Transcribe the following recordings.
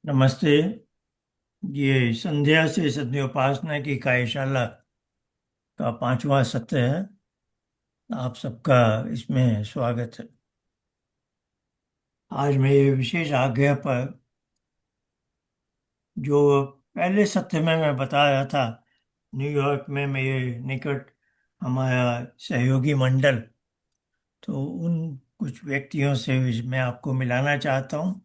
नमस्ते। ये संध्या से सत्योपासना की कार्यशाला का पांचवा सत्र है। आप सबका इसमें स्वागत है। आज मैं ये विशेष आज्ञा पर जो पहले सत्र में मैं बता रहा था, न्यूयॉर्क में मेरे निकट हमारा सहयोगी मंडल, तो उन कुछ व्यक्तियों से मैं आपको मिलाना चाहता हूँ।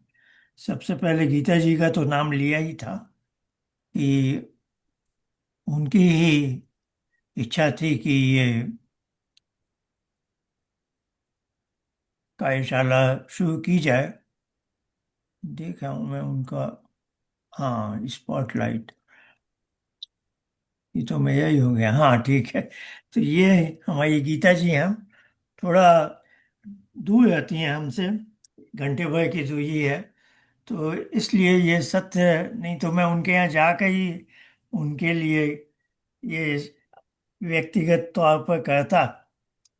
सबसे पहले गीता जी का तो नाम लिया ही था कि उनकी ही इच्छा थी कि ये कार्यशाला शुरू की जाए। देखा हूँ मैं उनका। हाँ, स्पॉटलाइट, ये तो मेरा ही हो गया। हाँ, ठीक है। तो ये हमारी गीता जी हैं, थोड़ा दूर रहती हैं हमसे, घंटे भर की दूरी है। तो इसलिए ये सत्य, नहीं तो मैं उनके यहाँ जाकर ही उनके लिए ये व्यक्तिगत तौर पर करता।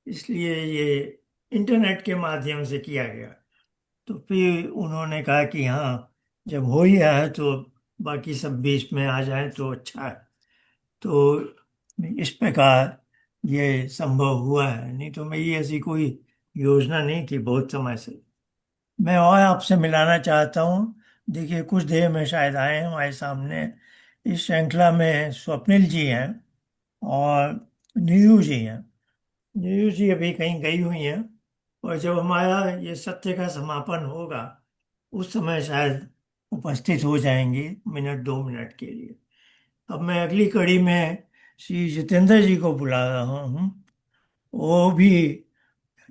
इसलिए ये इंटरनेट के माध्यम से किया गया। तो फिर उन्होंने कहा कि हाँ, जब हो ही रहा है तो बाकी सब भी इसमें आ जाए तो अच्छा है। तो इस प्रकार ये संभव हुआ है, नहीं तो मेरी ऐसी कोई योजना नहीं थी बहुत समय से। मैं और आपसे मिलाना चाहता हूँ। देखिए, कुछ देर में शायद आए हैं हमारे सामने। इस श्रृंखला में स्वप्निल जी हैं और नीरू जी हैं। नीरू जी अभी कहीं गई हुई हैं, और जब हमारा ये सत्र का समापन होगा उस समय शायद उपस्थित हो जाएंगी, मिनट दो मिनट के लिए। अब मैं अगली कड़ी में श्री जितेंद्र जी को बुला रहा हूँ। वो भी,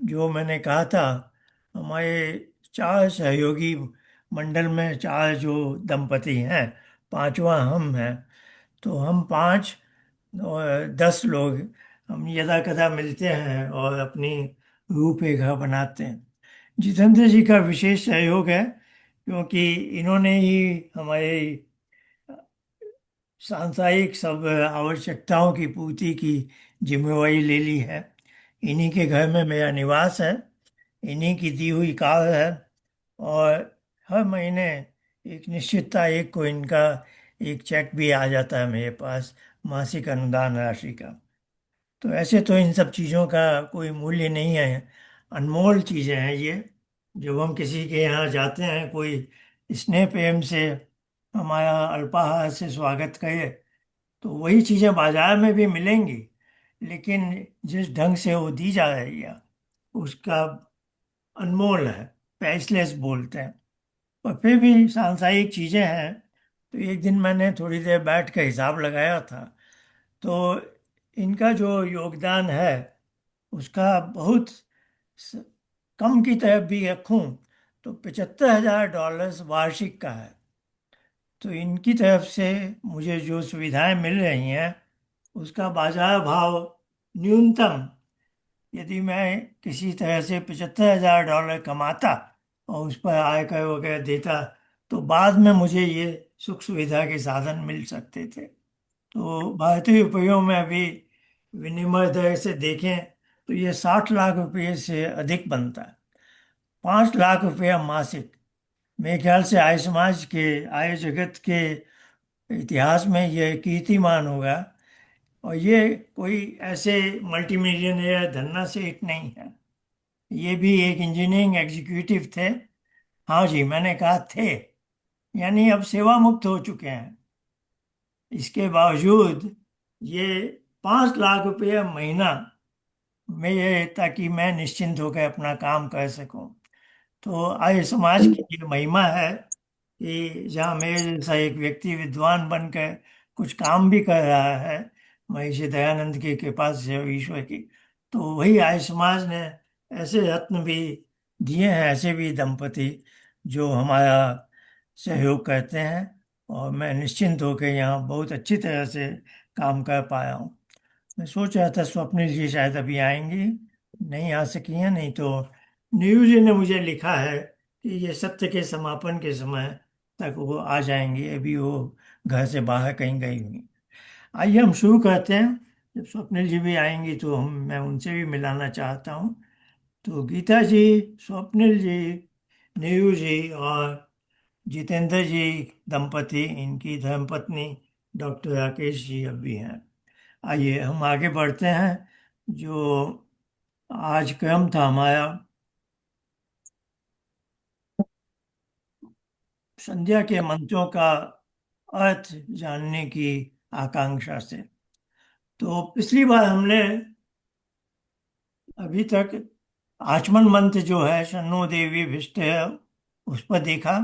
जो मैंने कहा था, हमारे चार सहयोगी मंडल में चार जो दंपति हैं, पांचवा हम हैं। तो हम पांच और 10 लोग, हम यदा कदा मिलते हैं और अपनी रूपरेखा बनाते हैं। जितेंद्र जी का विशेष सहयोग है, क्योंकि इन्होंने ही हमारे सांसारिक सब आवश्यकताओं की पूर्ति की जिम्मेवारी ले ली है। इन्हीं के घर में मेरा निवास है, इन्हीं की दी हुई कार है, और हर महीने एक निश्चित तारीख को इनका एक चेक भी आ जाता है मेरे पास, मासिक अनुदान राशि का। तो ऐसे तो इन सब चीज़ों का कोई मूल्य नहीं है, अनमोल चीज़ें हैं ये। जब हम किसी के यहाँ जाते हैं, कोई स्नेह प्रेम से हमारा अल्पाहार से स्वागत करे, तो वही चीजें बाजार में भी मिलेंगी, लेकिन जिस ढंग से वो दी जा रही है उसका अनमोल है, प्राइसलेस बोलते हैं। और फिर भी सांसारिक चीजें हैं। तो एक दिन मैंने थोड़ी देर बैठ कर हिसाब लगाया था, तो इनका जो योगदान है उसका बहुत स- कम की तरफ भी रखूं तो $75,000 वार्षिक का है। तो इनकी तरफ से मुझे जो सुविधाएं मिल रही हैं उसका बाजार भाव न्यूनतम, यदि मैं किसी तरह से $75,000 कमाता और उस पर आयकर वगैरह देता, तो बाद में मुझे ये सुख सुविधा के साधन मिल सकते थे। तो भारतीय रुपयों में अभी विनिमय दर से देखें तो ये 60 लाख रुपये से अधिक बनता है। 5 लाख रुपया मासिक, मेरे ख्याल से आर्य समाज के, आर्य जगत के इतिहास में यह कीर्तिमान होगा। और ये कोई ऐसे मल्टी मिलियनेयर धन्ना सेठ नहीं है, ये भी एक इंजीनियरिंग एग्जीक्यूटिव थे। हाँ जी, मैंने कहा थे, यानी अब सेवा मुक्त हो चुके हैं। इसके बावजूद ये 5 लाख रुपये महीना में, ताकि मैं निश्चिंत होकर अपना काम कर सकूं। तो आर्य समाज की ये महिमा है कि जहाँ मेरे जैसा एक व्यक्ति विद्वान बनकर कुछ काम भी कर रहा है, महर्षि दयानंद की कृपा से और ईश्वर की, तो वही आर्य समाज ने ऐसे रत्न भी दिए हैं, ऐसे भी दंपति जो हमारा सहयोग करते हैं। और मैं निश्चिंत होकर यहाँ बहुत अच्छी तरह से काम कर पाया हूँ। मैं सोच रहा था स्वप्निल जी शायद अभी आएंगी, नहीं आ सकी हैं। नहीं तो नीरू जी ने मुझे लिखा है कि ये सत्र के समापन के समय तक वो आ जाएंगी, अभी वो घर से बाहर कहीं गई हुई। आइए हम शुरू करते हैं। जब स्वप्निल जी भी आएंगी तो मैं उनसे भी मिलाना चाहता हूँ। तो गीता जी, स्वप्निल जी, नीरू जी और जितेंद्र जी दंपति, इनकी धर्मपत्नी डॉक्टर राकेश जी अब भी हैं। आइए हम आगे बढ़ते हैं। जो आज क्रम था हमारा, संध्या के मंत्रों का अर्थ जानने की आकांक्षा से। तो पिछली बार हमने अभी तक आचमन मंत्र जो है शन्नो देवी भिष्टय, उस पर देखा।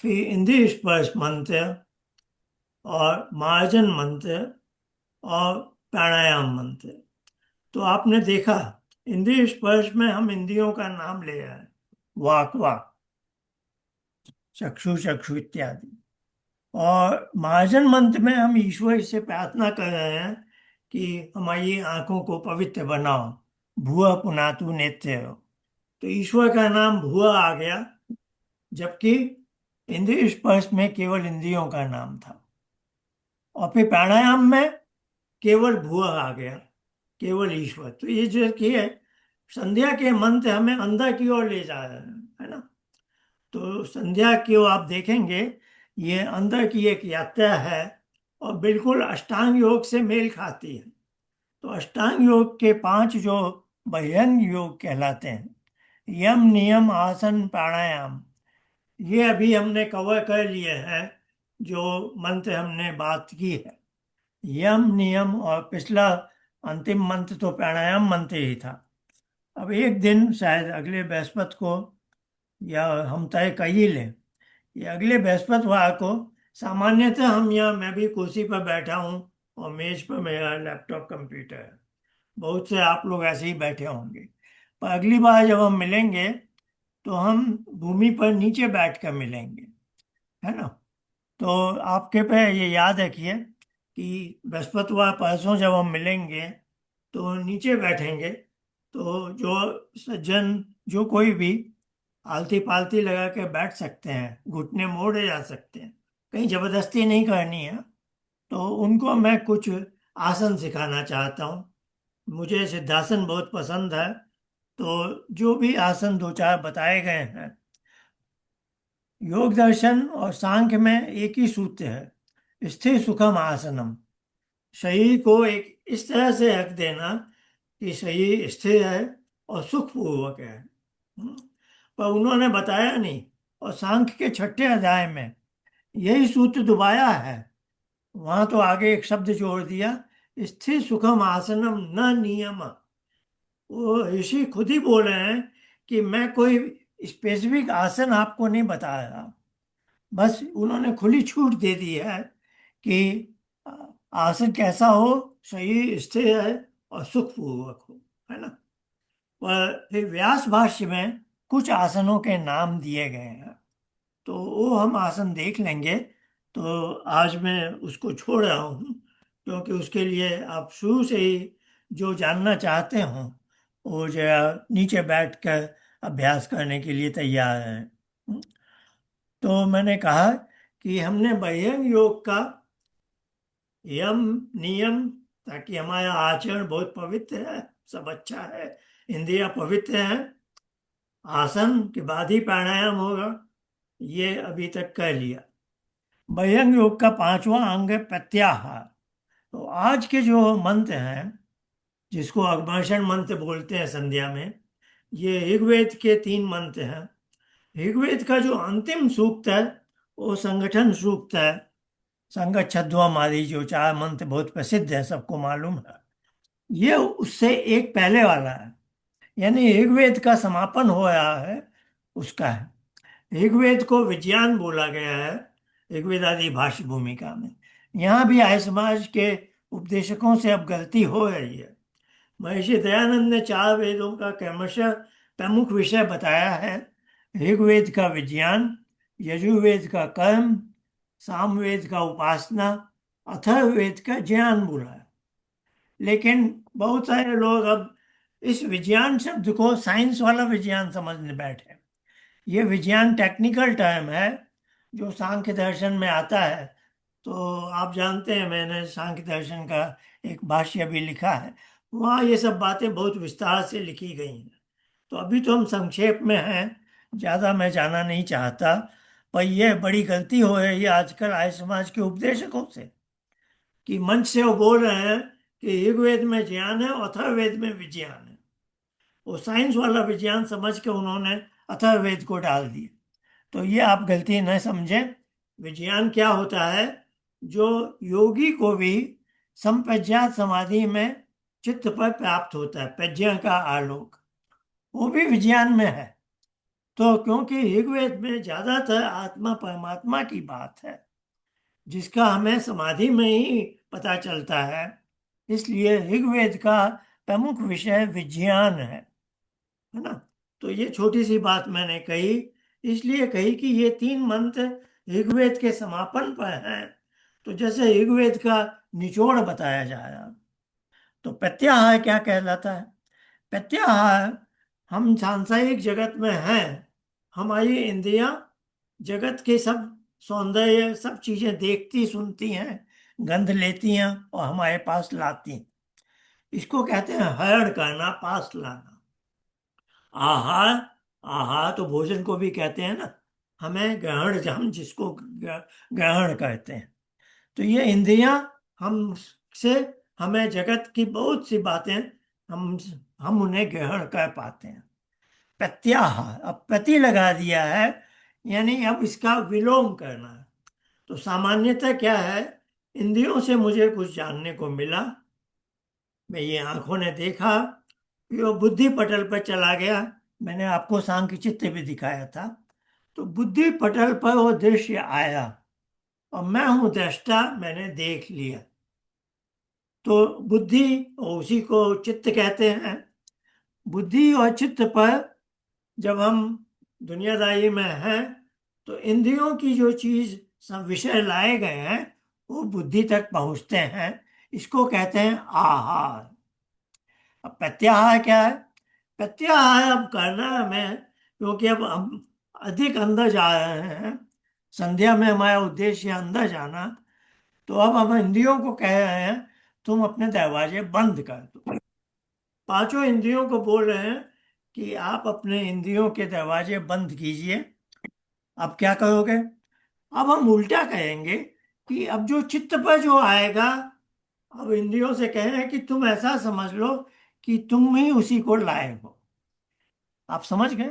फिर इंद्रिय स्पर्श मंत्र और मार्जन मंत्र और प्राणायाम मंत्र। तो आपने देखा, इंद्रिय स्पर्श में हम इंद्रियों का नाम ले रहे हैं, वाक वाक, चक्षु चक्षु इत्यादि। और महाजन मंत्र में हम ईश्वर से प्रार्थना कर रहे हैं कि हमारी आंखों को पवित्र बनाओ, भुआ पुनातु नेत्य। तो ईश्वर का नाम भुआ आ गया, जबकि इंद्रिय स्पर्श में केवल इंद्रियों का नाम था। और फिर प्राणायाम में केवल भुआ आ गया, केवल ईश्वर। तो ये जो कि है, संध्या के मंत्र हमें अंदर की ओर ले जा रहे हैं, है ना। तो संध्या की ओर आप देखेंगे, ये अंदर की एक यात्रा है और बिल्कुल अष्टांग योग से मेल खाती है। तो अष्टांग योग के 5 जो बहिरंग योग कहलाते हैं, यम नियम आसन प्राणायाम, ये अभी हमने कवर कर लिए हैं। जो मंत्र हमने बात की है, यम नियम, और पिछला अंतिम मंत्र तो प्राणायाम मंत्र ही था। अब एक दिन शायद अगले बृहस्पति को, या हम तय कर ही लें, ये अगले बृहस्पतिवार को। सामान्यतः हम यहाँ, मैं भी कुर्सी पर बैठा हूँ और मेज पर मेरा लैपटॉप कंप्यूटर है। बहुत से आप लोग ऐसे ही बैठे होंगे। पर अगली बार जब हम मिलेंगे तो हम भूमि पर नीचे बैठ कर मिलेंगे, है ना। तो आपके पे ये याद रखिए कि बृहस्पतिवार परसों जब हम मिलेंगे तो नीचे बैठेंगे। तो जो सज्जन, जो कोई भी आलती पालती लगा के बैठ सकते हैं, घुटने मोड़े जा सकते हैं, कहीं जबरदस्ती नहीं करनी है। तो उनको मैं कुछ आसन सिखाना चाहता हूँ। मुझे सिद्धासन बहुत पसंद है। तो जो भी आसन दो चार बताए गए हैं, योग दर्शन और सांख्य में एक ही सूत्र है, स्थिर सुखम आसनम। शरीर को एक इस तरह से रख देना कि शरीर स्थिर है और सुखपूर्वक है। हम्म। पर उन्होंने बताया नहीं। और सांख्य के 6ठे अध्याय में यही सूत्र दुबारा है। वहां तो आगे एक शब्द जोड़ दिया, स्थिर सुखम आसनम न नियम। वो ऋषि खुद ही बोल रहे हैं कि मैं कोई स्पेसिफिक आसन आपको नहीं बता रहा। बस उन्होंने खुली छूट दे दी है कि आसन कैसा हो, शरीर स्थिर है और सुखपूर्वक हो, है ना। पर फिर व्यास भाष्य में कुछ आसनों के नाम दिए गए हैं, तो वो हम आसन देख लेंगे। तो आज मैं उसको छोड़ रहा हूँ, क्योंकि उसके लिए आप शुरू से ही जो जानना चाहते हो वो जरा नीचे बैठकर अभ्यास करने के लिए तैयार हैं। तो मैंने कहा कि हमने बहिरंग योग का यम नियम, ताकि हमारा आचरण बहुत पवित्र है, सब अच्छा है, इंद्रियां पवित्र हैं, आसन के बाद ही प्राणायाम होगा, ये अभी तक कर लिया। बहिरंग योग का 5वां अंग है प्रत्याहार। तो आज के जो मंत्र हैं, जिसको अघर्षण मंत्र बोलते हैं संध्या में, ये ऋग्वेद के 3 मंत्र हैं। ऋग्वेद का जो अंतिम सूक्त है वो संगठन सूक्त है। संगत छद्म आदि जो 4 मंत्र बहुत प्रसिद्ध है, सबको मालूम है। ये उससे एक पहले वाला है, यानी ऋग्वेद का समापन हो रहा है, उसका है। ऋग्वेद को विज्ञान बोला गया है ऋग्वेद आदि भाष्य भूमिका में। यहाँ भी आर्य समाज के उपदेशकों से अब गलती हो रही है। महर्षि दयानंद ने 4 वेदों का क्रमशः प्रमुख विषय बताया है। ऋग्वेद का विज्ञान, यजुर्वेद का कर्म, सामवेद का उपासना, अथर्ववेद का ज्ञान बोला है। लेकिन बहुत सारे लोग अब इस विज्ञान शब्द को साइंस वाला विज्ञान समझने बैठे। ये विज्ञान टेक्निकल टर्म है जो सांख्य दर्शन में आता है। तो आप जानते हैं, मैंने सांख्य दर्शन का एक भाष्य भी लिखा है। वहाँ ये सब बातें बहुत विस्तार से लिखी गई हैं। तो अभी तो हम संक्षेप में हैं, ज़्यादा मैं जाना नहीं चाहता। पर यह बड़ी गलती हो रही है आजकल आर्य समाज के उपदेशकों से, कि मंच से वो बोल रहे हैं कि ऋग्वेद में ज्ञान है, अथर्ववेद में विज्ञान है। वो साइंस वाला विज्ञान समझ के उन्होंने अथर्ववेद को डाल दिया। तो ये आप गलती न समझें। विज्ञान क्या होता है? जो योगी को भी संप्रज्ञात समाधि में चित्त पर प्राप्त होता है, प्रज्ञा का आलोक, वो भी विज्ञान में है। तो क्योंकि ऋग्वेद में ज्यादातर आत्मा परमात्मा की बात है, जिसका हमें समाधि में ही पता चलता है, इसलिए ऋग्वेद का प्रमुख विषय विज्ञान है ना। तो ये छोटी सी बात मैंने कही, इसलिए कही कि ये तीन मंत्र ऋग्वेद के समापन पर हैं। तो जैसे ऋग्वेद का निचोड़ बताया जाएगा, तो प्रत्याहार क्या कहलाता है? प्रत्याहार, हम सांसारिक जगत में हैं, हमारी इंद्रियां जगत के सब सौंदर्य, सब चीजें देखती सुनती हैं, गंध लेती हैं और हमारे पास लाती हैं। इसको कहते हैं हरण करना, पास लाना। आहार, आहार तो भोजन को भी कहते हैं ना। हमें ग्रहण, हम जिसको ग्रहण करते हैं, तो ये इंद्रियां हमसे, हमें जगत की बहुत सी बातें हम हम उन्हें ग्रहण कर पाते हैं। प्रत्याहार, अब प्रति लगा दिया है, यानी अब इसका विलोम करना है। तो सामान्यतः क्या है, इंद्रियों से मुझे कुछ जानने को मिला, मैं ये आंखों ने देखा, फिर वो बुद्धि पटल पर चला गया। मैंने आपको सांख्य चित्त भी दिखाया था। तो बुद्धि पटल पर वो दृश्य आया और मैं हूं दृष्टा, मैंने देख लिया। तो बुद्धि, और उसी को चित्त कहते हैं। बुद्धि और चित्त पर जब हम दुनियादारी में हैं, तो इंद्रियों की जो चीज, सब विषय लाए गए हैं, वो बुद्धि तक पहुंचते हैं। इसको कहते हैं आहार। अब प्रत्याहार क्या है? प्रत्याहार अब करना है हमें, क्योंकि अब हम अधिक अंदर जा रहे हैं। संध्या में हमारा उद्देश्य है अंदर जाना। तो अब हम इंद्रियों को कह रहे हैं, तुम अपने दरवाजे बंद कर दो। पांचों इंद्रियों को बोल रहे हैं कि आप अपने इंद्रियों के दरवाजे बंद कीजिए। अब क्या करोगे? अब हम उल्टा कहेंगे कि अब जो चित्त पर जो आएगा, अब इंद्रियों से कहें कि तुम ऐसा समझ लो कि तुम ही उसी को लाए हो। आप समझ गए?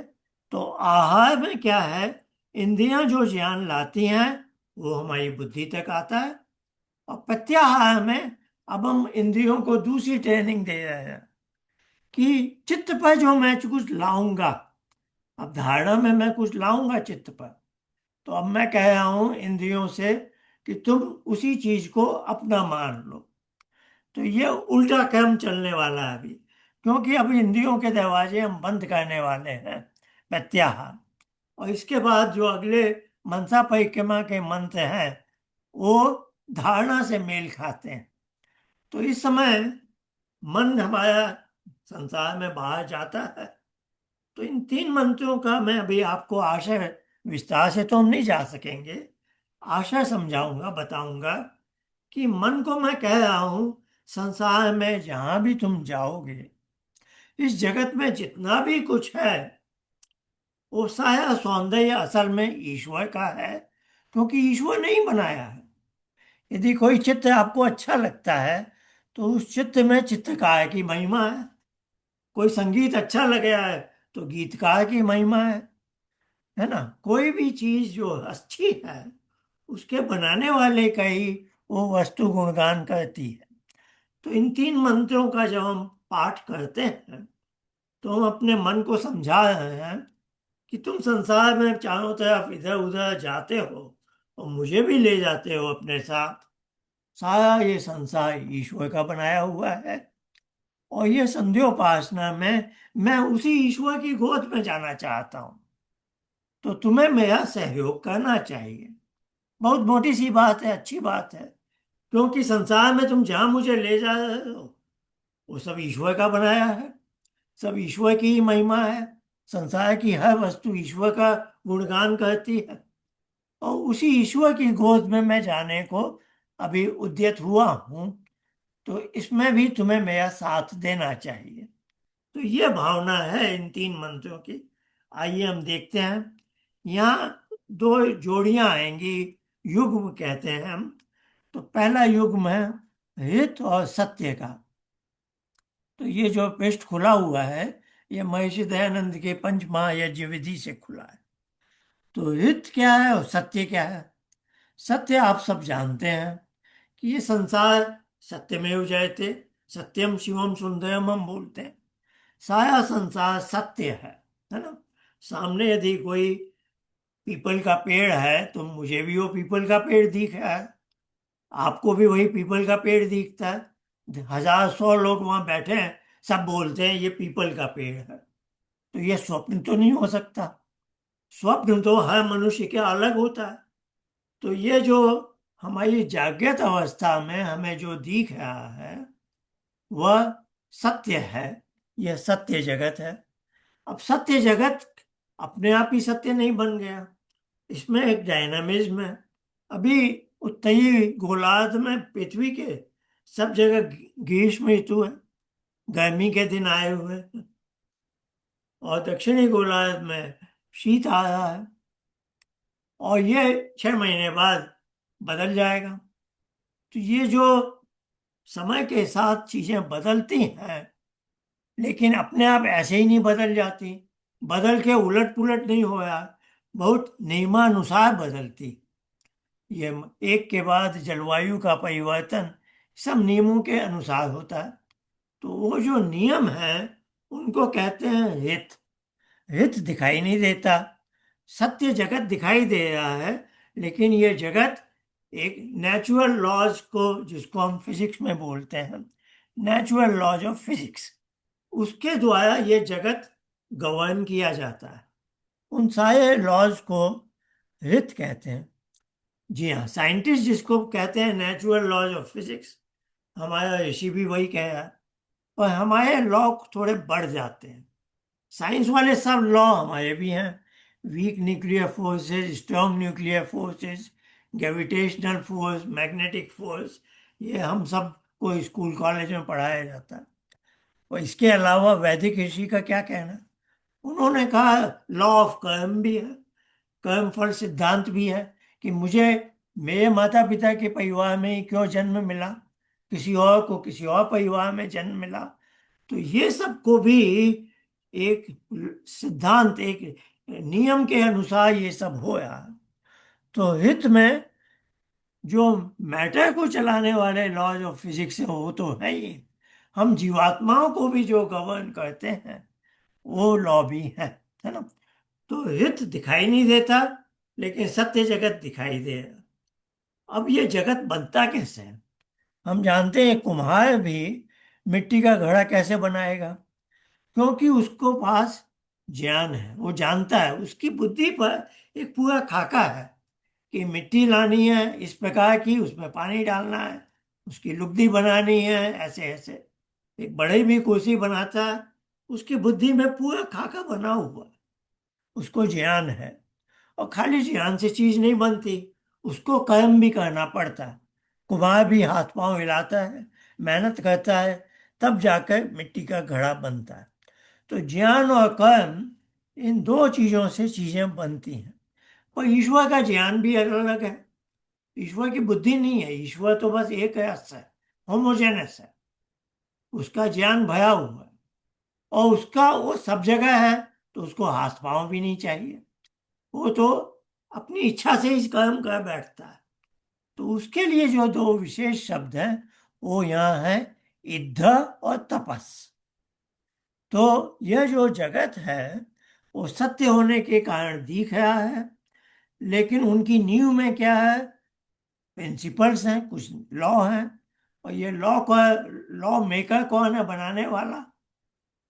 तो आहार में क्या है, इंद्रियां जो ज्ञान लाती हैं, वो हमारी बुद्धि तक आता है। और प्रत्याहार में अब हम इंद्रियों को दूसरी ट्रेनिंग दे रहे हैं कि चित्त पर जो मैं कुछ लाऊंगा, अब धारणा में मैं कुछ लाऊंगा चित्त पर, तो अब मैं कह रहा हूं इंद्रियों से कि तुम उसी चीज को अपना मान लो। तो ये उल्टा क्रम चलने वाला है अभी, क्योंकि अब इंद्रियों के दरवाजे हम बंद करने वाले हैं, प्रत्याहार। और इसके बाद जो अगले मनसा परिक्रमा के मंत्र हैं, वो धारणा से मेल खाते हैं। तो इस समय मन हमारा संसार में बाहर जाता है। तो इन तीन मंत्रों का मैं अभी आपको आशय, विस्तार से तो हम नहीं जा सकेंगे, आशय समझाऊंगा, बताऊंगा कि मन को मैं कह रहा हूं, संसार में जहां भी तुम जाओगे, इस जगत में जितना भी कुछ है, वो सारा सौंदर्य असल में ईश्वर का है, क्योंकि ईश्वर ने ही बनाया है। यदि कोई चित्र आपको अच्छा लगता है, तो उस चित्र में चित्रकार की महिमा है। कोई संगीत अच्छा लग रहा है, तो गीतकार की महिमा है ना। कोई भी चीज जो अच्छी है, उसके बनाने वाले का ही वो वस्तु गुणगान करती है। तो इन तीन मंत्रों का जब हम पाठ करते हैं, तो हम अपने मन को समझा रहे हैं कि तुम संसार में चारों तरफ इधर उधर जाते हो और मुझे भी ले जाते हो अपने साथ। सारा ये संसार ईश्वर का बनाया हुआ है, और ये संध्योपासना में मैं उसी ईश्वर की गोद में जाना चाहता हूं। तो तुम्हें मेरा सहयोग करना चाहिए। बहुत मोटी सी बात है, अच्छी बात है, क्योंकि संसार में तुम जहां मुझे ले जा रहे हो, वो सब ईश्वर का बनाया है, सब ईश्वर की ही महिमा है। संसार की हर वस्तु ईश्वर का गुणगान करती है, और उसी ईश्वर की गोद में मैं जाने को अभी उद्यत हुआ हूं। तो इसमें भी तुम्हें मेरा साथ देना चाहिए। तो ये भावना है इन तीन मंत्रों की। आइए हम देखते हैं। यहाँ दो जोड़ियां आएंगी, युग्म कहते हैं हम। तो पहला युग्म है हित और सत्य का। तो ये जो पृष्ठ खुला हुआ है, ये महर्षि दयानंद के पंच महायज्ञ विधि से खुला है। तो हित क्या है और सत्य क्या है? सत्य आप सब जानते हैं कि ये संसार सत्यमेव जयते, सत्यम शिवम सुंदरम हम बोलते हैं। सारा संसार सत्य है ना। सामने यदि कोई पीपल का पेड़ है तो मुझे भी वो पीपल का पेड़ दिख रहा है, आपको भी वही पीपल का पेड़ दिखता है। हजार सौ लोग वहां बैठे हैं, सब बोलते हैं ये पीपल का पेड़ है। तो ये स्वप्न तो नहीं हो सकता। स्वप्न तो हर मनुष्य के अलग होता है। तो ये जो हमारी जागृत अवस्था में हमें जो दिख रहा है वह सत्य है। यह सत्य जगत है। अब सत्य जगत अपने आप ही सत्य नहीं बन गया, इसमें एक डायनामिज्म है। अभी उत्तरी गोलार्ध में पृथ्वी के सब जगह ग्रीष्म ऋतु है, गर्मी के दिन आए हुए हैं। और दक्षिणी गोलार्ध में शीत आ रहा है। और ये 6 महीने बाद बदल जाएगा। तो ये जो समय के साथ चीजें बदलती हैं, लेकिन अपने आप ऐसे ही नहीं बदल जाती, बदल के उलट पुलट नहीं हो रहा, बहुत नियमानुसार बदलती। ये एक के बाद जलवायु का परिवर्तन सब नियमों के अनुसार होता है। तो वो जो नियम है उनको कहते हैं हित। हित दिखाई नहीं देता, सत्य जगत दिखाई दे रहा है। लेकिन ये जगत एक नेचुरल लॉज को, जिसको हम फिजिक्स में बोलते हैं, नेचुरल लॉज ऑफ फिजिक्स, उसके द्वारा ये जगत गवर्न किया जाता है। उन सारे लॉज को हित कहते हैं। जी हाँ, साइंटिस्ट जिसको कहते हैं नेचुरल लॉज ऑफ फिजिक्स, हमारा ऋषि भी वही कह रहा है। और हमारे लॉ थोड़े बढ़ जाते हैं। साइंस वाले सब लॉ हमारे भी हैं, weak nuclear forces, strong nuclear forces, gravitational force, magnetic force, ये हम सब को स्कूल कॉलेज में पढ़ाया जाता है। और इसके अलावा वैदिक ऋषि का क्या कहना? उन्होंने कहा लॉ ऑफ कर्म भी है, कर्म फल सिद्धांत भी है, कि मुझे मेरे माता पिता के परिवार में ही क्यों जन्म मिला, किसी और को किसी और परिवार में जन्म मिला। तो ये सब को भी एक सिद्धांत, एक नियम के अनुसार ये सब हो रहा है। तो हित में जो मैटर को चलाने वाले लॉज ऑफ फिजिक्स है वो तो है ही, हम जीवात्माओं को भी जो गवर्न करते हैं वो लॉ भी है ना। तो हित दिखाई नहीं देता, लेकिन सत्य जगत दिखाई दे रहा। अब ये जगत बनता कैसे है? हम जानते हैं कुम्हार भी मिट्टी का घड़ा कैसे बनाएगा, क्योंकि उसको पास ज्ञान है, वो जानता है, उसकी बुद्धि पर एक पूरा खाका है कि मिट्टी लानी है इस प्रकार की, उसमें पानी डालना है, उसकी लुगदी बनानी है ऐसे ऐसे। एक बड़े भी कुर्सी बनाता है, उसकी बुद्धि में पूरा खाका बना हुआ है, उसको ज्ञान है। और खाली ज्ञान से चीज नहीं बनती, उसको कर्म भी करना पड़ता है। कुम्हार भी हाथ पांव हिलाता है, मेहनत करता है, तब जाकर मिट्टी का घड़ा बनता है। तो ज्ञान और कर्म, इन दो चीजों से चीजें बनती हैं। और ईश्वर का ज्ञान भी अलग अलग है। ईश्वर की बुद्धि नहीं है, ईश्वर तो बस एक रस है, होमोजेनस है, उसका ज्ञान भरा हुआ है। और उसका वो सब जगह है, तो उसको हाथ पांव भी नहीं चाहिए, वो तो अपनी इच्छा से ही कर्म कर बैठता है। तो उसके लिए जो दो विशेष शब्द हैं वो यहाँ है, इद्ध और तपस। तो यह जो जगत है वो सत्य होने के कारण दिख रहा है, लेकिन उनकी नींव में क्या है? प्रिंसिपल्स हैं, कुछ लॉ हैं। और ये लॉ का, लॉ मेकर कौन है, बनाने वाला?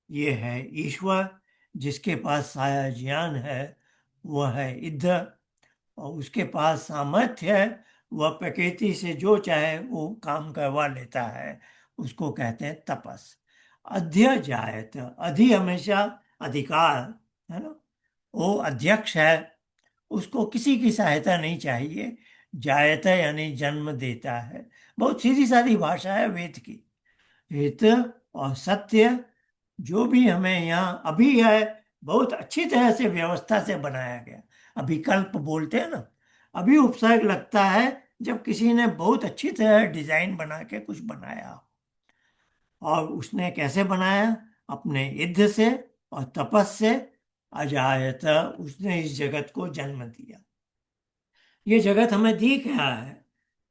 ये है ईश्वर, जिसके पास सारा ज्ञान है, वह है इद्ध। और उसके पास सामर्थ्य है, वह प्रकृति से जो चाहे वो काम करवा लेता है, उसको कहते हैं तपस। अध्य जायत, अधि हमेशा अधिकार, है ना। वो अध्यक्ष है, उसको किसी की सहायता नहीं चाहिए। जायत यानी जन्म देता है। बहुत सीधी सादी भाषा है वेद की। हित और सत्य जो भी हमें यहाँ अभी है, बहुत अच्छी तरह से व्यवस्था से बनाया गया। अभिकल्प बोलते हैं ना। अभी उपसर्ग लगता है जब किसी ने बहुत अच्छी तरह डिजाइन बना के कुछ बनाया हो। और उसने कैसे बनाया? अपने युद्ध से और तपस से अजायत उसने इस जगत को जन्म दिया। ये जगत हमें दिख रहा है,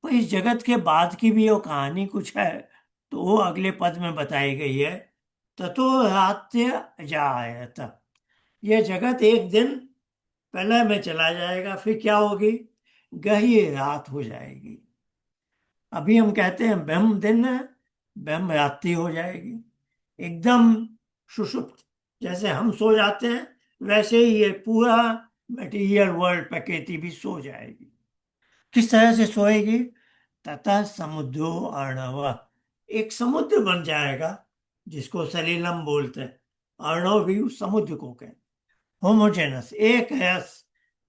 पर इस जगत के बाद की भी वो कहानी कुछ है। तो वो अगले पद में बताई गई है। ततो रात्य अजायत। ये जगत एक दिन प्रलय में चला जाएगा, फिर क्या होगी? गहरी रात हो जाएगी। अभी हम कहते हैं ब्रह्म दिन है, ब्रह्म रात्रि हो जाएगी। एकदम सुषुप्त, जैसे हम सो जाते हैं वैसे ही ये पूरा मटेरियल वर्ल्ड प्रकृति भी सो जाएगी। किस तरह से सोएगी? तथा समुद्रो अर्णव। एक समुद्र बन जाएगा जिसको सलीलम बोलते हैं। अर्णव भी उस समुद्र को कहते। होमोजेनस, एक है।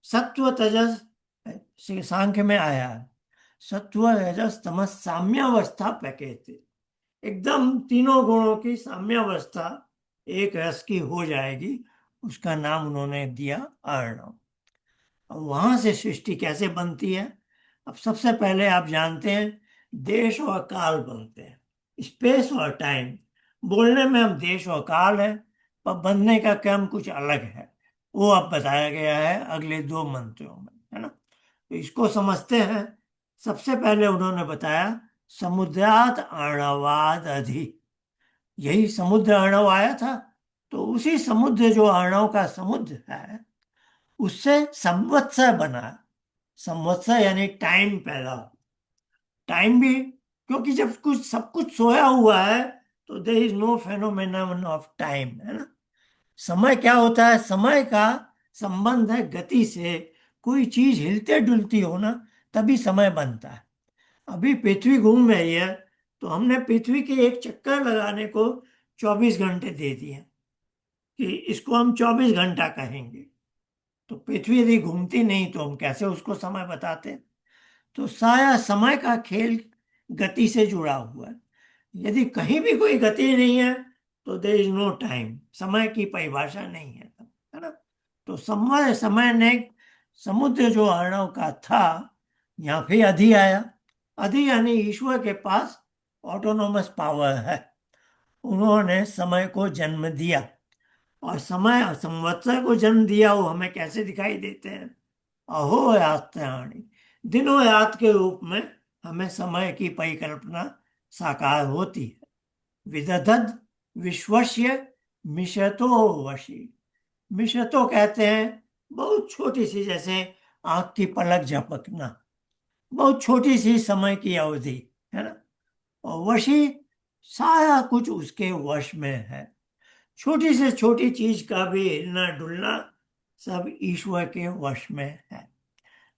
सत्व तजस, सांख्य में आया है। सत्व रजस तमस साम्यावस्था प्रकृति। एकदम तीनों गुणों की साम्यावस्था एक रस की हो जाएगी। उसका नाम उन्होंने दिया अर्णव। अब वहां से सृष्टि कैसे बनती है? अब सबसे पहले आप जानते हैं देश और काल बनते हैं, स्पेस और टाइम। बोलने में हम देश और काल है, पर बनने का क्रम कुछ अलग है। वो अब बताया गया है अगले दो मंत्रों में, है ना। तो इसको समझते हैं। सबसे पहले उन्होंने बताया समुद्रात अर्णवाद अधि। यही समुद्र अर्णव आया था। तो उसी समुद्र, जो अर्णव का समुद्र है, उससे संवत्सर बना। संवत्सर यानी टाइम पैदा। टाइम भी, क्योंकि जब कुछ सब कुछ सोया हुआ है तो there is no phenomenon of time, है ना। समय क्या होता है? समय का संबंध है गति से। कोई चीज हिलते डुलती हो ना, तभी समय बनता है। अभी पृथ्वी घूम रही है, तो हमने पृथ्वी के एक चक्कर लगाने को 24 घंटे दे दिए कि इसको हम 24 घंटा कहेंगे। तो पृथ्वी यदि घूमती नहीं तो हम कैसे उसको समय बताते? तो सारा समय का खेल गति से जुड़ा हुआ है। यदि कहीं भी कोई गति नहीं है तो देर इज नो टाइम, समय की परिभाषा नहीं है ना। तो समय समय ने समुद्र जो अर्णव का था, यहाँ फिर अधि आया। अधि यानी ईश्वर के पास ऑटोनोमस पावर है। उन्होंने समय को जन्म दिया। और समय संवत्सर को जन्म दिया, वो हमें कैसे दिखाई देते हैं? अहो यात्राणि, दिनों रात के रूप में हमें समय की परिकल्पना साकार होती है। विदधद विश्वस्य मिशतो वशी। मिशतो कहते हैं बहुत छोटी सी, जैसे आंख की पलक झपकना, बहुत छोटी सी समय की अवधि, है ना। और वशी, सारा कुछ उसके वश में है। छोटी से छोटी चीज का भी हिलना डुलना सब ईश्वर के वश में है।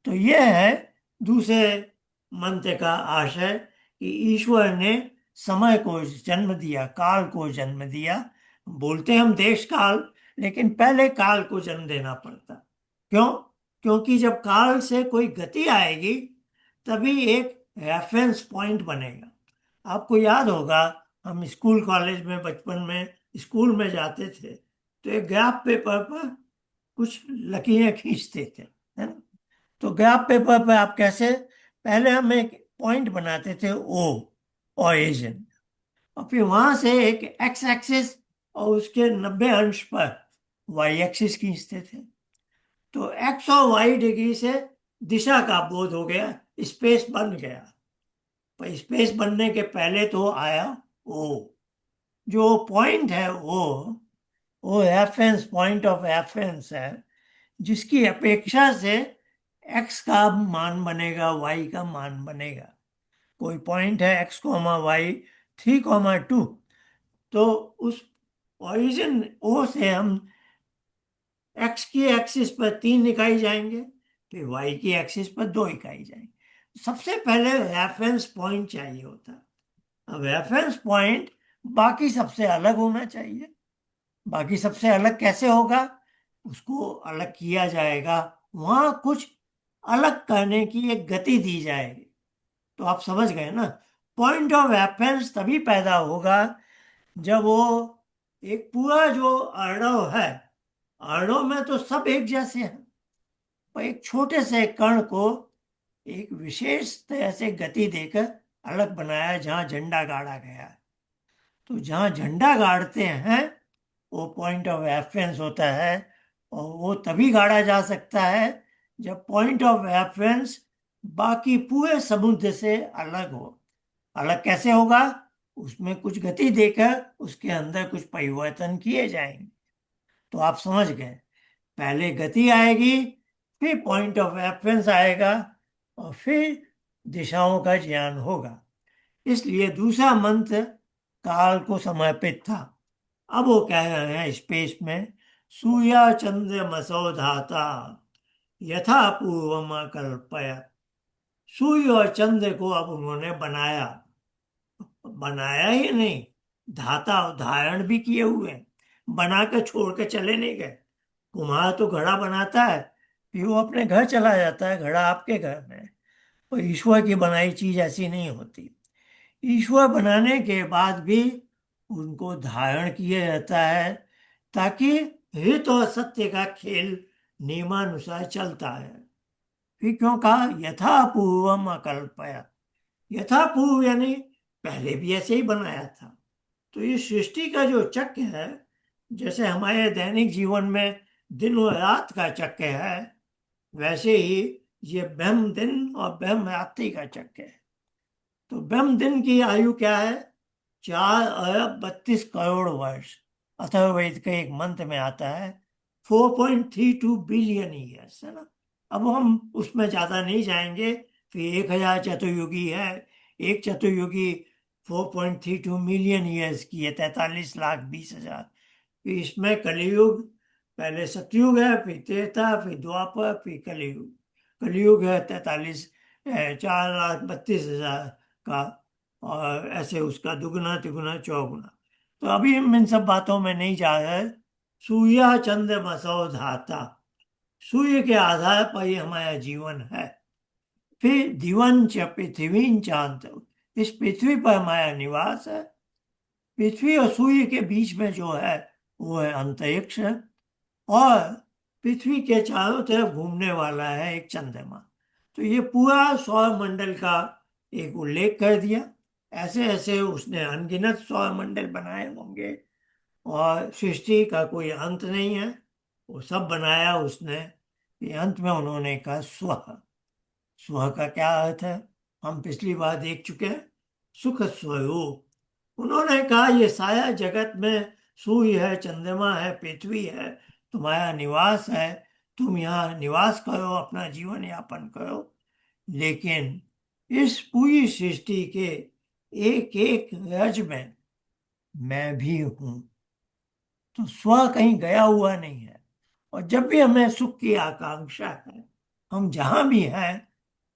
तो यह है दूसरे मंत्र का आशय कि ईश्वर ने समय को जन्म दिया, काल को जन्म दिया। बोलते हम देश काल, लेकिन पहले काल को जन्म देना पड़ता। क्यों? क्योंकि जब काल से कोई गति आएगी तभी एक रेफरेंस पॉइंट बनेगा। आपको याद होगा, हम स्कूल कॉलेज में बचपन में स्कूल में जाते थे तो एक ग्राफ पेपर पर कुछ लकीरें खींचते थे, है ना। तो ग्राफ पेपर पे आप कैसे, पहले हम एक पॉइंट बनाते थे ओ, ओरिजिन, और फिर वहां से एक एक्स एक्सिस और उसके 90 अंश पर वाई एक्सिस खींचते थे। तो एक्स और वाई डिग्री से दिशा का बोध हो गया, स्पेस बन गया। पर स्पेस बनने के पहले तो आया ओ। जो पॉइंट है वो रेफरेंस पॉइंट ऑफ रेफरेंस है, जिसकी अपेक्षा से एक्स का मान बनेगा, वाई का मान बनेगा। कोई पॉइंट है एक्स कॉमा वाई 3,2, तो उस ओरिजिन ओ से हम एक्स की एक्सिस पर 3 इकाई जाएंगे, फिर वाई की एक्सिस पर 2 इकाई जाएंगे। सबसे पहले रेफरेंस पॉइंट चाहिए होता है। अब रेफरेंस पॉइंट बाकी सबसे अलग होना चाहिए। बाकी सबसे अलग कैसे होगा? उसको अलग किया जाएगा, वहां कुछ अलग करने की एक गति दी जाएगी। तो आप समझ गए ना। पॉइंट ऑफ रेफरेंस तभी पैदा होगा जब वो एक पूरा जो अर्णव है, अर्णव में तो सब एक जैसे हैं, और एक छोटे से कण को एक विशेष तरह से गति देकर अलग बनाया जहां झंडा गाड़ा गया है। तो जहां झंडा गाड़ते हैं वो पॉइंट ऑफ रेफरेंस होता है, और वो तभी गाड़ा जा सकता है जब पॉइंट ऑफ रेफरेंस बाकी पूरे समुद्र से अलग हो। अलग कैसे होगा? उसमें कुछ गति देकर उसके अंदर कुछ परिवर्तन किए जाएंगे। तो आप समझ गए, पहले गति आएगी, फिर पॉइंट ऑफ रेफरेंस आएगा, और फिर दिशाओं का ज्ञान होगा। इसलिए दूसरा मंत्र काल को समर्पित था। अब वो कह रहे हैं स्पेस में, सूर्या चंद्रमसो धाता यथा पूर्वम कल्पय। सूर्य और चंद्र को अब उन्होंने बनाया। बनाया ही नहीं, धाता धारण भी किए हुए हैं। बना के छोड़ के चले नहीं गए। कुम्हार तो घड़ा बनाता है, फिर वो अपने घर चला जाता है, घड़ा आपके घर में है। और ईश्वर की बनाई चीज ऐसी नहीं होती। ईश्वर बनाने के बाद भी उनको धारण किया जाता है, ताकि हित और सत्य का खेल नियमानुसार चलता है। फिर क्यों कहा यथा पूर्वम अकल्पया? यथा पूर्व यानी पहले भी ऐसे ही बनाया था। तो ये सृष्टि का जो चक्र है, जैसे हमारे दैनिक जीवन में दिन और रात का चक्र है, वैसे ही ये ब्रह्म दिन और ब्रह्म रात्रि का चक्र है। तो ब्रह्म दिन की आयु क्या है? 4 अरब 32 करोड़ वर्ष। अथर्ववेद के एक मंत्र में आता है 4.32 बिलियन ईयर्स, है ना। अब हम उसमें ज्यादा नहीं जाएंगे। फिर 1,000 चतुर्युगी है। एक चतुर्युगी 4.32 मिलियन ईयर्स की है, 43,20,000। फिर इसमें कलियुग, पहले सतयुग है, फिर त्रेता, फिर द्वापर, फिर कलियुग। कलियुग है 4,32,000 का, और ऐसे उसका दुगना तिगुना चौगुना। तो अभी हम इन सब बातों में नहीं जा रहे। सूर्य चंद्र मसौ धाता, सूर्य के आधार पर ही हमारा जीवन है। फिर दिवन च पृथ्वी चांद, इस पृथ्वी पर हमारा निवास है। पृथ्वी और सूर्य के बीच में जो है वो है अंतरिक्ष। और पृथ्वी के चारों तरफ घूमने वाला है एक चंद्रमा। तो ये पूरा सौर मंडल का एक उल्लेख कर दिया। ऐसे ऐसे उसने अनगिनत सौर मंडल बनाए होंगे, और सृष्टि का कोई अंत नहीं है। वो सब बनाया उसने। ये अंत में उन्होंने कहा स्वः। स्वः का क्या अर्थ है? हम पिछली बार देख चुके हैं, सुख स्वरूप। उन्होंने कहा ये सारा जगत में सूर्य है, चंद्रमा है, पृथ्वी है, तुम्हारा निवास है। तुम यहाँ निवास करो, अपना जीवन यापन करो। लेकिन इस पूरी सृष्टि के एक एक रज में मैं भी हूं। तो स्व कहीं गया हुआ नहीं है। और जब भी हमें सुख की आकांक्षा है, हम जहां भी हैं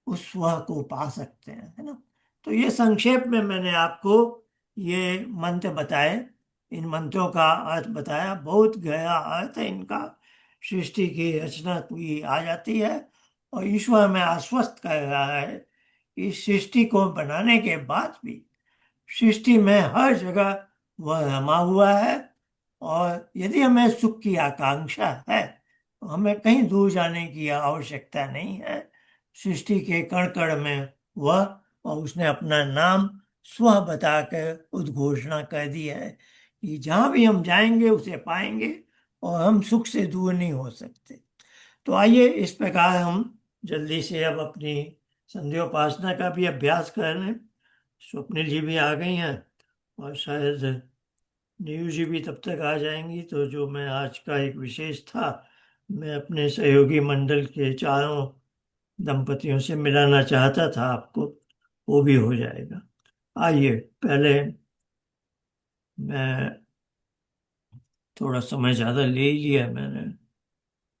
उस स्व को पा सकते हैं, है ना। तो ये संक्षेप में मैंने आपको ये मंत्र बताए। इन मंत्रों का अर्थ बताया। बहुत गहरा अर्थ है इनका। सृष्टि की रचना पूरी आ जाती है, और ईश्वर में आश्वस्त कर रहा है कि सृष्टि को बनाने के बाद भी सृष्टि में हर जगह वह रमा हुआ है। और यदि हमें सुख की आकांक्षा है तो हमें कहीं दूर जाने की आवश्यकता नहीं है। सृष्टि के कण कण में वह, और उसने अपना नाम स्व बताकर उद्घोषणा कर दी है कि जहां भी हम जाएंगे उसे पाएंगे, और हम सुख से दूर नहीं हो सकते। तो आइए इस प्रकार हम जल्दी से अब अपनी संध्योपासना का भी अभ्यास कर लें। स्वप्निल जी भी आ गई हैं, और शायद नीरू जी भी तब तक आ जाएंगी। तो जो मैं आज का एक विशेष था, मैं अपने सहयोगी मंडल के चारों दंपतियों से मिलाना चाहता था आपको, वो भी हो जाएगा। आइए, पहले मैं थोड़ा समय ज़्यादा ले ही लिया मैंने,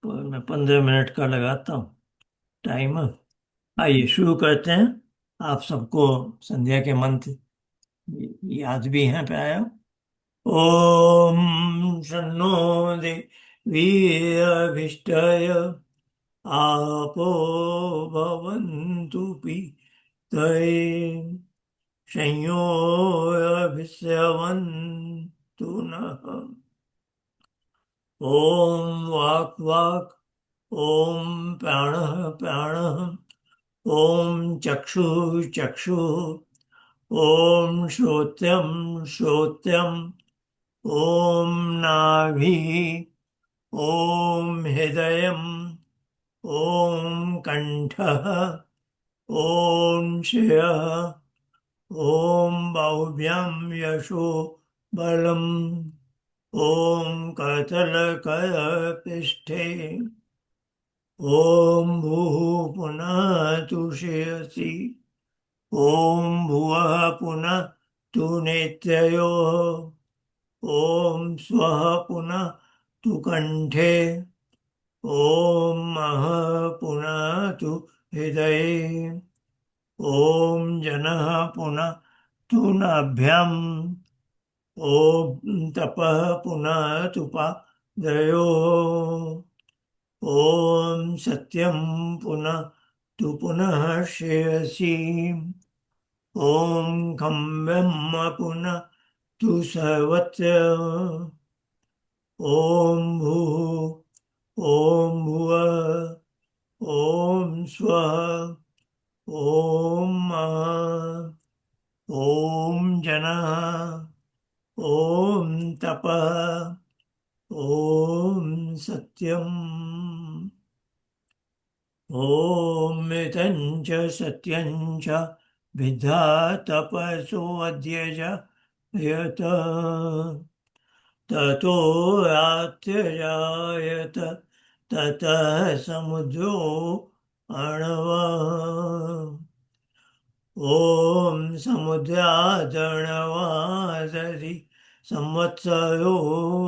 तो मैं 15 मिनट का लगाता हूँ टाइमर। आइए शुरू करते हैं। आप सबको संध्या के मंत्र याद भी हैं प्राय। ओम शन्नो देवीर्यभिष्टय आपो भवन्तु पितये संयोरभिस्रवन्तु नः। ओम वाक् वाक् ॐ प्राणः प्राणः। ॐ चक्षुः चक्षुः। ॐ श्रोत्रं श्रोत्रम्। ॐ नाभिः। ॐ हृदयम्। ॐ कण्ठः। ॐ शिरः। ॐ बाहुभ्यां यशो बलम्। ॐ करतलकरपृष्ठे। ॐ भूः पुनः तुषयसि। ॐ भुवः पुनः तु नेत्रयोः। ॐ स्वः पुनः तु कण्ठे। ॐ महः पुनः तु हृदये। ॐ जनः पुनः तु नाभ्याम्। ॐ तपः पुनः तु पादयोः। ॐ सत्यं पुनः तु पुनः श्रेयसि। ॐ खं ब्रह्म पुनः तु सर्वत्र। ॐ भूः ॐ भुवः ॐ स्वः ॐ महः ॐ जनः ॐ तपः ॐ सत्यम्। ॐ मृतं च सत्यं च विद्धातपसो अद्य च यत ततो रात्र्यायत ततः समुद्रो अणवः। ॐ समुद्रादर्णवादरि संवत्सरो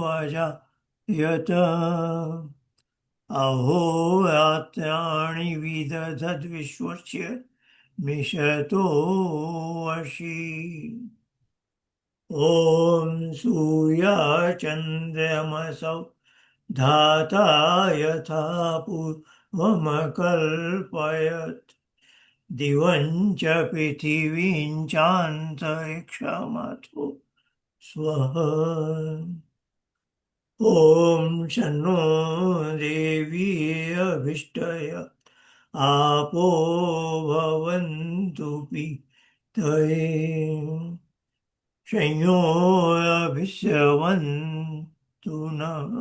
अजायत अहोरात्राणि विदधद्विश्वस्य मिषतो वशी। ॐ सूर्यचन्द्रमसौ धाता यथा पूर्वमकल्पयत् दिवं च पृथिवीं चान्तरिक्षमथो स्वः। ॐ शन्नो देवी अभिष्टय आपो भवन्तु पितये संयोऽभिष्यवन्तु नः।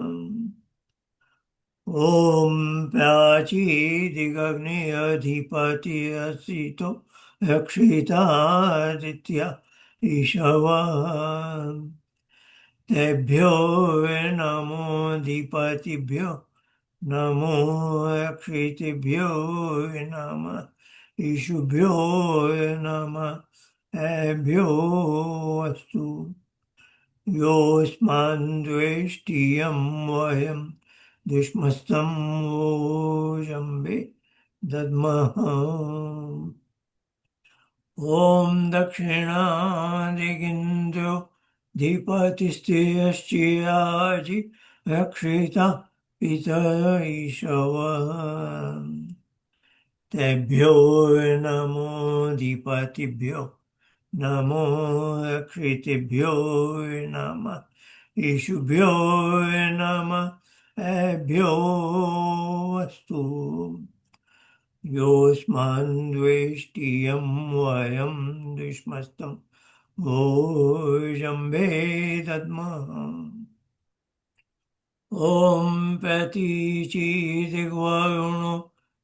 ॐ प्राचीदिगग्नेऽधिपतिरसितो रक्षितादित्य ईशवः। तेभ्यो नमोऽधिपतिभ्यो नमो रक्षितेभ्यो नमः। ईशुभ्यो नमः एभ्यो अस्तु। योऽस्मान् द्वेष्टियं वयं दुष्मस्तं वोजम्बे दद्मः। ॐ दक्षिणादिगिन्द्रो धिपतिस्त्रियश्चिराजि रक्षिता पितर ईशवः। तेभ्यो नमोऽधिपतिभ्यो नमो रक्षितेभ्यो नमः। ईशुभ्यो नमः एभ्यो अस्तु। योऽस्मान् द्वेष्टियं वयं दुष्मस्तं भोजम्बे दद्मः। ॐ प्रतीचिदिग्वरुणो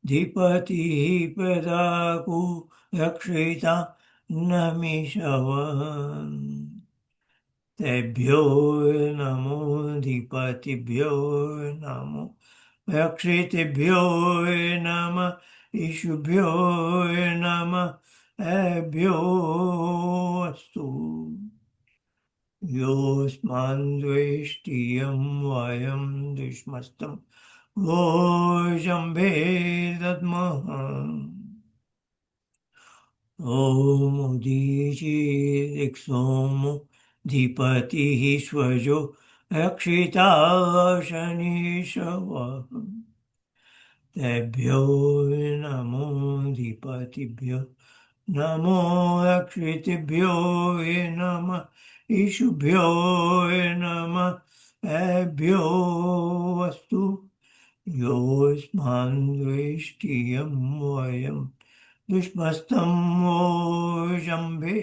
धिपतिः प्रदाकु रक्षिता नमिषवः। तेभ्यो नमोऽधिपतिभ्यो नमो रक्षितेभ्यो नमः। ईशुभ्यो नमः एभ्यो अस्तु। योऽस्मान् द्वेष्टियं वयं दुष्मस्तं भोजम्बे दद्मः। ॐ उदीचीदिक्सोमो धिपतिः स्वजो रक्षिता शनिशवः। तेभ्यो नमोऽधिपतिभ्यो नमो रक्षितेभ्यो नमः। ईशुभ्यो नमः एभ्यो अस्तु। योऽस्मान् द्वेष्टि यं वयं दुष्मस्तं वो शम्भे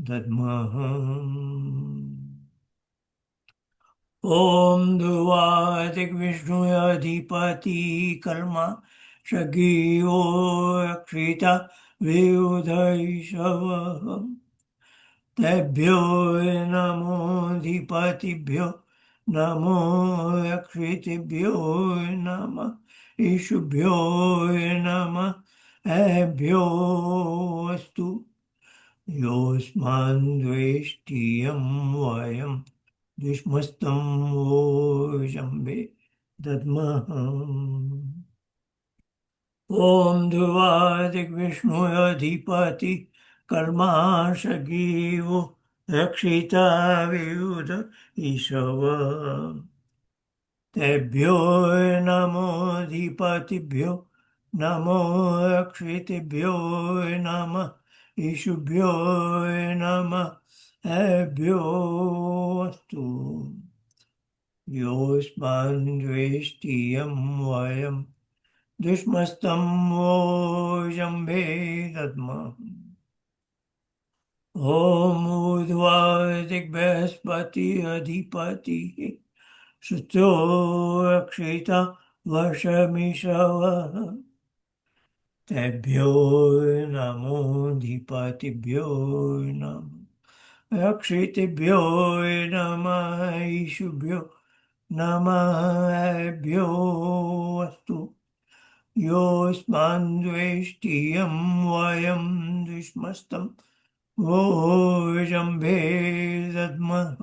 दद्मः ॐ ध्रुवादिग्विष्णुयाधिपति कर्मा शगीयो रक्षिता वियुधैषवः तेभ्यो नमोऽधिपतिभ्यो नमो रक्षितेभ्यो नमः ईशुभ्यो नमः एभ्यो अस्तु योऽस्मान् द्वेष्टियं वयं द्विष्मस्तं वो शम्भे दद्मः ॐ ध्रुवादिग्विष्णुरधिपति कर्माशगीवो रक्षिता वियुध ईशव तेभ्यो नमोऽधिपतिभ्यो नमो रक्षितेभ्यो नमः ईशुभ्यो नमः एभ्यो अस्तु योऽस्मान् द्वेष्टियं वयं दुष्मस्तं वो शम्भे दद्मः ॐ ऊर्ध्वा दिग्बृहस्पति अधिपतिः शुचो रक्षिता वर्षमिषवः तेभ्यो नमोऽधिपतिभ्यो नमः रक्षितेभ्यो नमः ईशुभ्यो नमः एभ्यो अस्तु योऽस्मान् द्वेष्टियं वयं दुष्मस्तं वो शम्भे दद्मः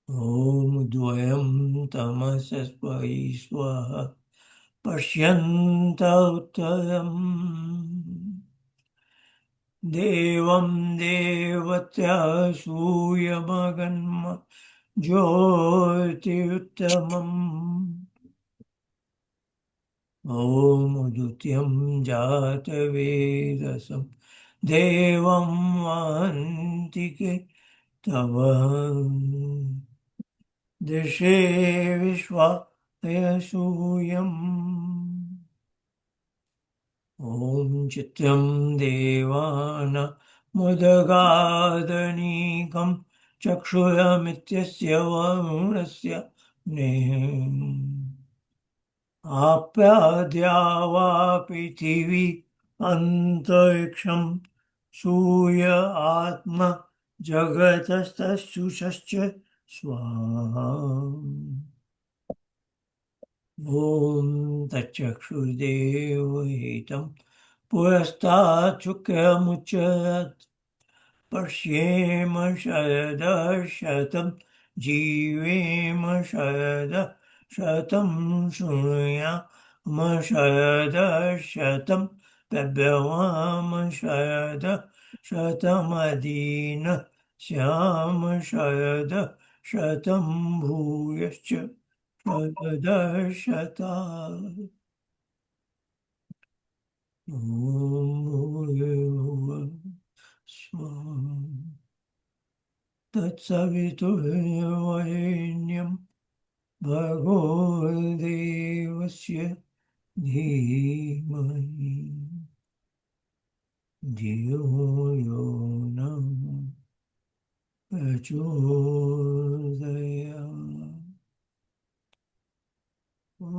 ॐ द्वयं तमसस्मै स्वः पश्यन्त उत्तरम् देवं देवत्या सूयमगन्म ज्योतिरुत्तमम् ॐ उदुत्यं जातवेदसं देवं वहन्ति तव दृशे विश्वायसूयम् ॐ चित्रं देवान मुदगादनीकं चक्षुरमित्यस्य वरुणस्य आप्याद्या वा पृथिवी अन्तरिक्षं सूय आत्मा जगतस्तुषश्च स्वाहा ॐ तच्चक्षुर्देवहितं पुरस्तात् शुक्रमुच्चरत् पश्येम शरदशतं जीवेम शरदशतं शृणुयाम शरदशतं प्रब्रवाम शरदशतमदीन श्याम शरदशतं भूयश्च शरदशता ॐ भूर्भुवः स्वः तत्सवितुर्वरेण्यं भर्गो देवस्य धीमहि धियो यो नः प्रचोदयात् ॐ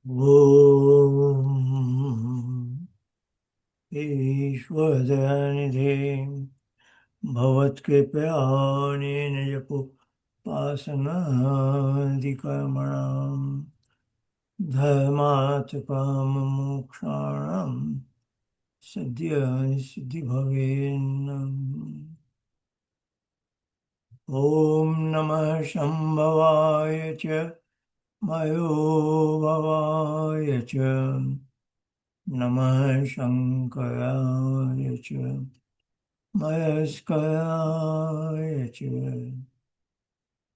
ओम ईश्वरदयानिधे भवत्कृपयानेन जपोपासनादिकर्मणाम् धर्मात् काममोक्षाणाम् सद्य सिद्धिभवेन्। ॐ नमः शम्भवाय च मयोभवाय च नमः शङ्कराय च मयस्कराय च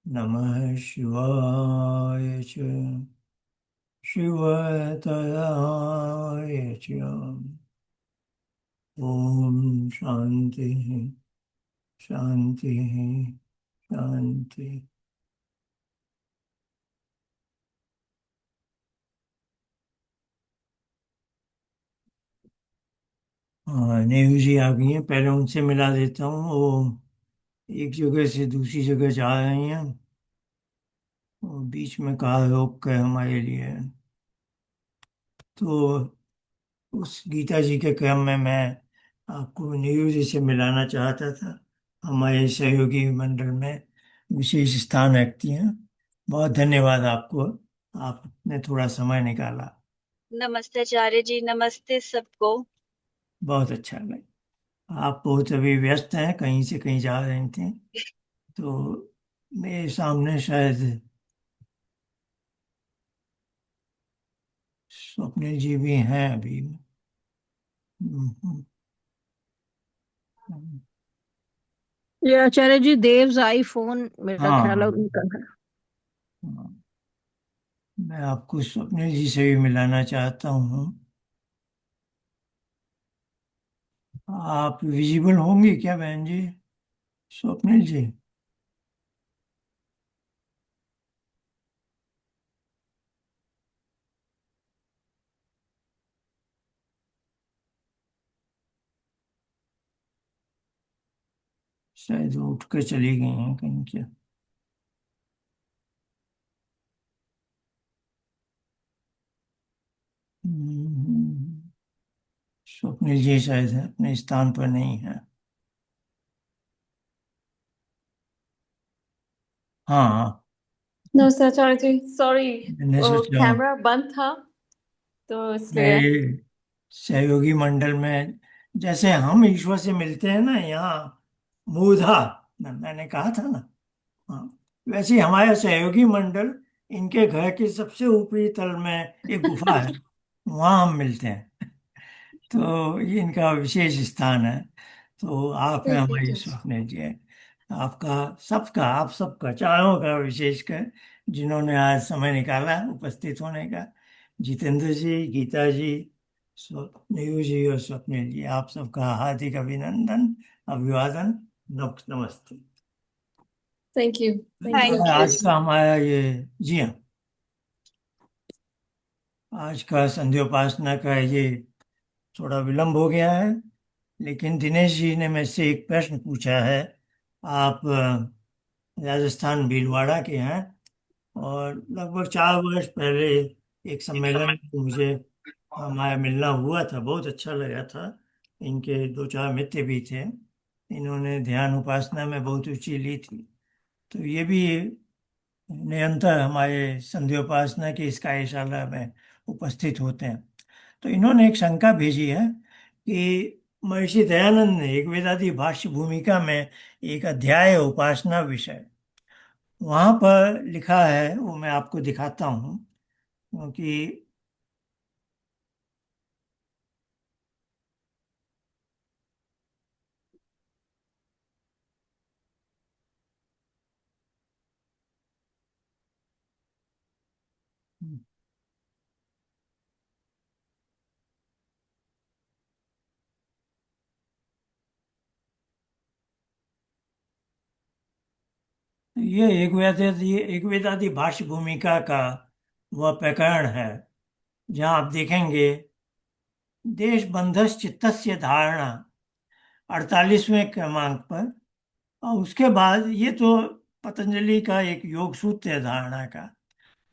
नमः शिवाय च शिवतराय च। ॐ शान्ति शान्ति शान्ति। हाँ, नेहरू जी आ गई हैं, पहले उनसे मिला देता हूँ। वो एक जगह से दूसरी जगह जा रही हैं, और बीच में कहा रोक कर हमारे लिए। तो उस गीता जी के क्रम में मैं आपको नेहरू जी से मिलाना चाहता था। हमारे सहयोगी मंडल में विशेष स्थान रखती हैं। बहुत धन्यवाद आपको, आपने थोड़ा समय निकाला। नमस्ते आचार्य जी, नमस्ते सबको। बहुत अच्छा लगा। आप बहुत अभी व्यस्त हैं, कहीं से कहीं जा रहे थे, तो मेरे सामने शायद स्वप्निल जी भी हैं अभी। हम्म, हम्म, ये आचार्य जी देव्स आईफोन मेरा ख्याल है हाँ उनका है। हाँ, मैं आपको स्वप्निल जी से भी मिलाना चाहता हूँ। आप विजिबल होंगे क्या बहन जी? स्वप्निल जी। शायद वो उठ कर चली गई हैं कहीं क्या। हम्म, स्वप्निल जी शायद अपने स्थान पर नहीं है। हाँ हाँ, नमस्ते आचार्य जी, सॉरी मैंने वो सोचा कैमरा बंद था तो इसलिए। मेरे सहयोगी मंडल में जैसे हम ईश्वर से मिलते हैं ना यहाँ मूधा, मैंने कहा था ना। हाँ, वैसे ही हमारा सहयोगी मंडल, इनके घर के सबसे ऊपरी तल में एक गुफा है, वहाँ हम मिलते हैं। तो ये इनका विशेष स्थान है। तो आप हैं ठीक है हमारी जी। स्वप्निल जी। आपका सबका, आप सबका, चारों का विशेषकर जिन्होंने आज समय निकाला उपस्थित होने का, जितेंद्र जी, गीता जी, नेहरू जी और स्वप्निल जी, आप सबका हार्दिक अभिनंदन, अभिवादन, नमस्ते। Thank you. Thank you thank you. आज का हमारा ये, जी हाँ, आज का संध्योपासना का ये थोड़ा विलंब हो गया है, लेकिन दिनेश जी ने मेरे से एक प्रश्न पूछा है। आप राजस्थान भीलवाड़ा के हैं, और लगभग 4 वर्ष पहले एक सम्मेलन में मुझे हमारा मिलना हुआ था, बहुत अच्छा लगा था। इनके दो चार मित्र भी थे, इन्होंने ध्यान उपासना में बहुत रुचि ली थी। तो ये भी निरंतर हमारे संध्योपासना की इस कार्यशाला में उपस्थित होते हैं। तो इन्होंने एक शंका भेजी है कि महर्षि दयानंद ने एक वेदांती भाष्य भूमिका में एक अध्याय है उपासना विषय, वहां पर लिखा है, वो मैं आपको दिखाता हूँ, क्योंकि ये एक वेदांती भाष्य भूमिका का वह प्रकरण है, जहाँ आप देखेंगे देश बंधस चित्तस्य धारणा 48वें क्रमांक पर। और उसके बाद ये तो पतंजलि का एक योग सूत्र है धारणा का।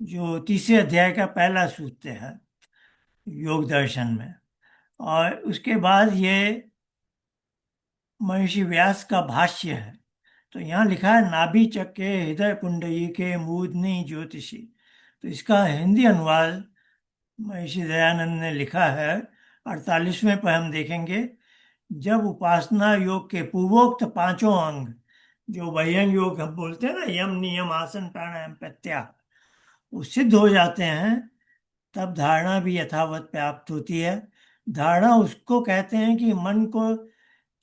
जो तीसरे अध्याय का पहला सूत्र है योग दर्शन में। और उसके बाद ये महर्षि व्यास का भाष्य है। तो यहाँ लिखा है नाभि चक्के हृदय पुंडरीके मूर्धनि ज्योतिषी। तो इसका हिंदी अनुवाद महर्षि दयानंद ने लिखा है। 48वें पर हम देखेंगे, जब उपासना योग के पूर्वोक्त पांचों अंग, जो बह्यंग योग हम बोलते हैं ना, यम नियम आसन प्राणायाम प्रत्याहार, वो सिद्ध हो जाते हैं, तब धारणा भी यथावत प्राप्त होती है। धारणा उसको कहते हैं कि मन को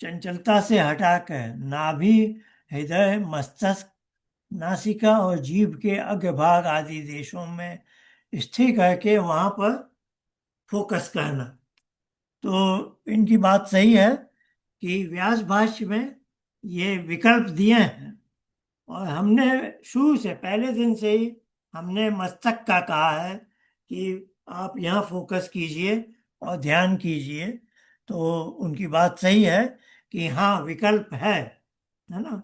चंचलता से हटाकर नाभि, हृदय, मस्तिष्क, नासिका और जीभ के अग्रभाग आदि देशों में स्थिर करके वहां पर फोकस करना। तो इनकी बात सही है कि व्यास भाष्य में ये विकल्प दिए हैं। और हमने शुरू से पहले दिन से ही हमने मस्तक का कहा है कि आप यहाँ फोकस कीजिए और ध्यान कीजिए। तो उनकी बात सही है कि हाँ विकल्प है ना।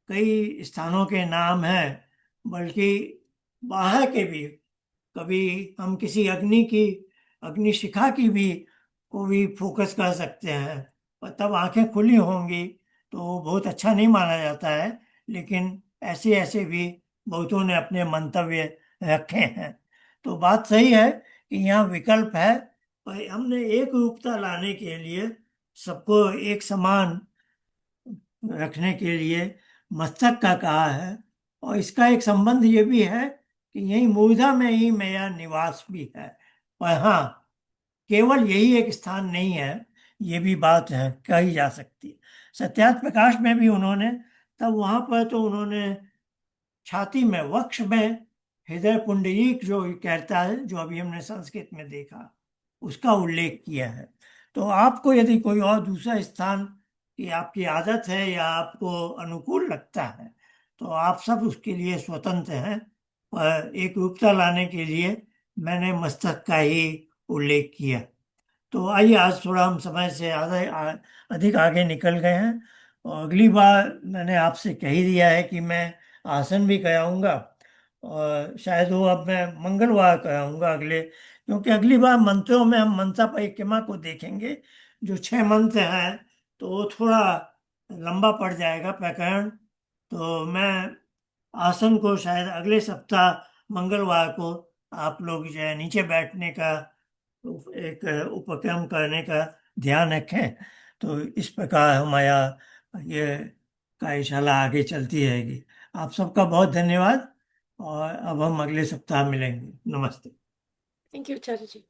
कई स्थानों के नाम हैं, बल्कि बाहर के भी। कभी हम किसी अग्निशिखा की भी को भी फोकस कर सकते हैं, और तब आंखें खुली होंगी तो वो बहुत अच्छा नहीं माना जाता है। लेकिन ऐसे ऐसे भी बहुतों ने अपने मंतव्य रखे हैं। तो बात सही है कि यहाँ विकल्प है, पर हमने एक रूपता लाने के लिए, सबको एक समान रखने के लिए मस्तक का कहा है। और इसका एक संबंध ये भी है कि यही मूर्धा में ही मेरा निवास भी है। और हाँ, केवल यही एक स्थान नहीं है, ये भी बात है कही जा सकती है। सत्यार्थ प्रकाश में भी उन्होंने, तब वहां पर तो उन्होंने छाती में, वक्ष में हृदय पुंडरीक जो कहता है, जो अभी हमने संस्कृत में देखा, उसका उल्लेख किया है। तो आपको यदि कोई और दूसरा स्थान की आपकी आदत है या आपको अनुकूल लगता है, तो आप सब उसके लिए स्वतंत्र हैं। पर एक रूपता लाने के लिए मैंने मस्तक का ही उल्लेख किया। तो आइए, आज थोड़ा हम समय से अधिक आगे निकल गए हैं। और अगली बार मैंने आपसे कह ही दिया है कि मैं आसन भी कराऊंगा, और शायद वो अब मैं मंगलवार कराऊंगा अगले, क्योंकि अगली बार मंत्रों में हम मनसा परिक्रमा को देखेंगे, जो 6 मंत्र हैं। तो वो थोड़ा लंबा पड़ जाएगा प्रकरण। तो मैं आसन को शायद अगले सप्ताह मंगलवार को आप लोग जो है नीचे बैठने का एक उपक्रम करने का ध्यान रखें। तो इस प्रकार हमारा ये कार्यशाला आगे चलती रहेगी। आप सबका बहुत धन्यवाद, और अब हम अगले सप्ताह मिलेंगे। नमस्ते। Thank you, Acharya ji.